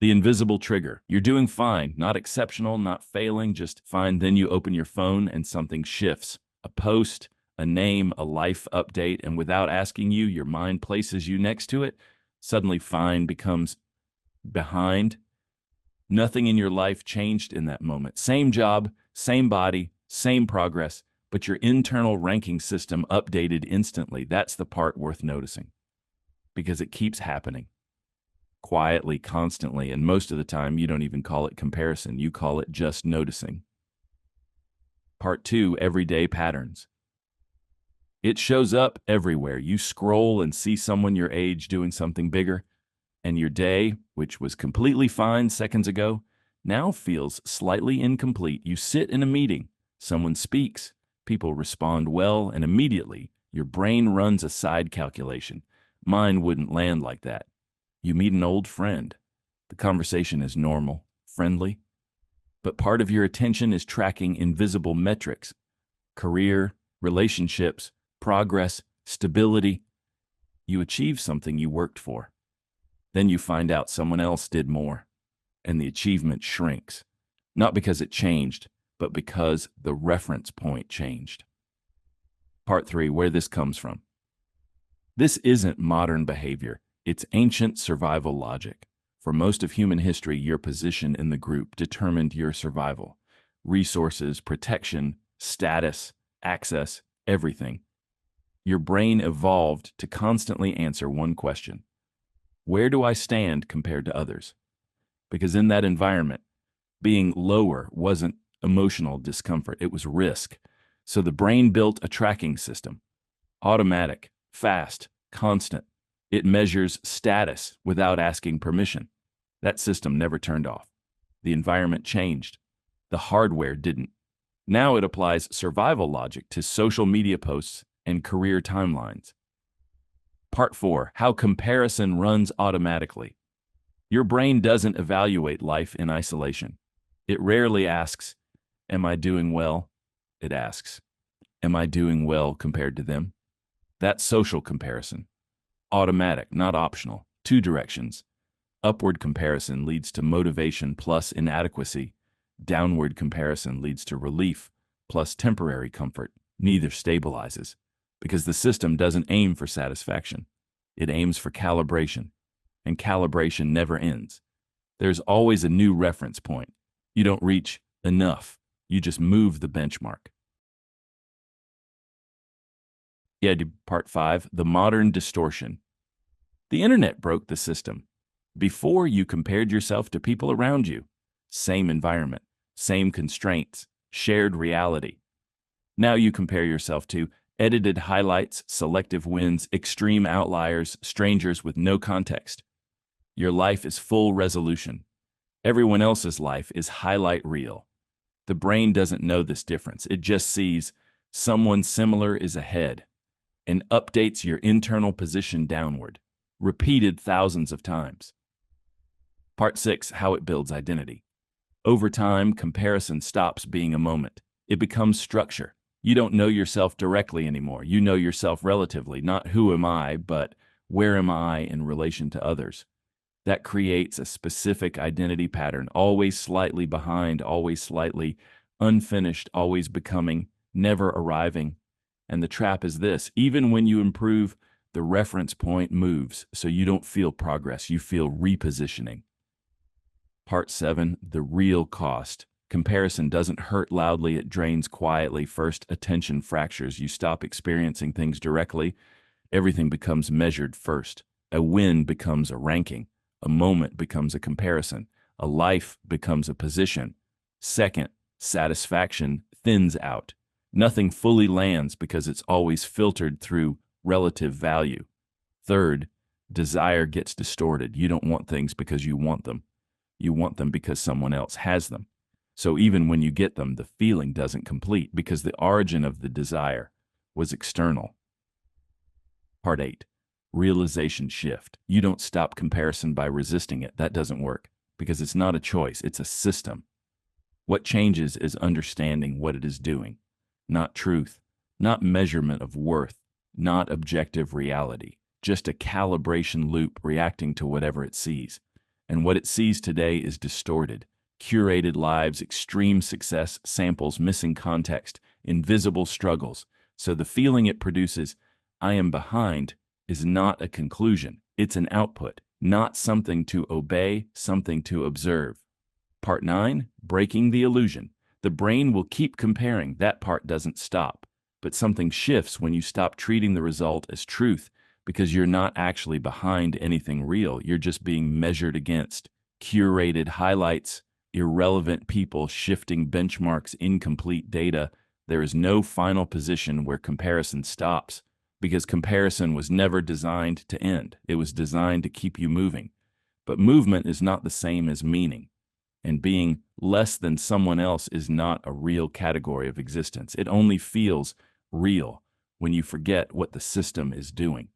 The invisible trigger. You're doing fine, not exceptional, not failing, just fine. Then you open your phone and something shifts. A post, a name, a life update, and without asking you, your mind places you next to it. Suddenly, fine becomes behind. Nothing in your life changed in that moment. Same job, same body, same progress, but your internal ranking system updated instantly. That's the part worth noticing because it keeps happening quietly, constantly, and most of the time you don't even call it comparison. You call it just noticing. Part 2, everyday patterns. It shows up everywhere. You scroll and see someone your age doing something bigger, and your day, which was completely fine seconds ago, now feels slightly incomplete. You sit in a meeting, someone speaks, people respond well, and immediately your brain runs a side calculation. Mine wouldn't land like that. You meet an old friend. The conversation is normal, friendly, but part of your attention is tracking invisible metrics: career, relationships, progress, stability. You achieve something you worked for. Then you find out someone else did more, and the achievement shrinks, not because it changed, but because the reference point changed. Part 3, where this comes from. This isn't modern behavior. It's ancient survival logic. For most of human history, your position in the group determined your survival. Resources, protection, status, access, everything. Your brain evolved to constantly answer one question: where do I stand compared to others? Because in that environment, being lower wasn't emotional discomfort, it was risk. So the brain built a tracking system: automatic, fast, constant. It measures status without asking permission. That system never turned off. The environment changed. The hardware didn't. Now it applies survival logic to social media posts and career timelines. Part 4, how comparison runs automatically. Your brain doesn't evaluate life in isolation. It rarely asks, am I doing well? It asks, am I doing well compared to them? That's social comparison. Automatic, not optional. Two directions. Upward comparison leads to motivation plus inadequacy. Downward comparison leads to relief plus temporary comfort. Neither stabilizes, because the system doesn't aim for satisfaction. It aims for calibration, and calibration never ends. There's always a new reference point. You don't reach enough. You just move the benchmark. Yeah, part 5, the modern distortion. The internet broke the system. Before, you compared yourself to people around you. Same environment, same constraints, shared reality. Now you compare yourself to edited highlights, selective wins, extreme outliers, strangers with no context. Your life is full resolution. Everyone else's life is highlight reel. The brain doesn't know this difference. It just sees someone similar is ahead and updates your internal position downward, repeated thousands of times. Part 6, how it builds identity. Over time, comparison stops being a moment. It becomes structure. You don't know yourself directly anymore. You know yourself relatively, not who am I, but where am I in relation to others. That creates a specific identity pattern, always slightly behind, always slightly unfinished, always becoming, never arriving. And the trap is this: even when you improve, the reference point moves, so you don't feel progress, you feel repositioning. Part 7, the real cost. Comparison doesn't hurt loudly, it drains quietly. First, attention fractures. You stop experiencing things directly. Everything becomes measured first. A win becomes a ranking. A moment becomes a comparison. A life becomes a position. Second, satisfaction thins out. Nothing fully lands because it's always filtered through relative value. Third, desire gets distorted. You don't want things because you want them. You want them because someone else has them. So even when you get them, the feeling doesn't complete because the origin of the desire was external. Part 8, realization shift. You don't stop comparison by resisting it. That doesn't work because it's not a choice, it's a system. What changes is understanding what it is doing, not truth, not measurement of worth, not objective reality, just a calibration loop reacting to whatever it sees. And what it sees today is distorted, curated lives, extreme success, samples, missing context, invisible struggles. So the feeling it produces, I am behind, is not a conclusion. It's an output, not something to obey, something to observe. Part 9, breaking the illusion. The brain will keep comparing. That part doesn't stop. But something shifts when you stop treating the result as truth, because you're not actually behind anything real. You're just being measured against curated highlights, irrelevant people, shifting benchmarks, incomplete data. There is no final position where comparison stops, because comparison was never designed to end. It was designed to keep you moving. But movement is not the same as meaning. And being less than someone else is not a real category of existence. It only feels real when you forget what the system is doing.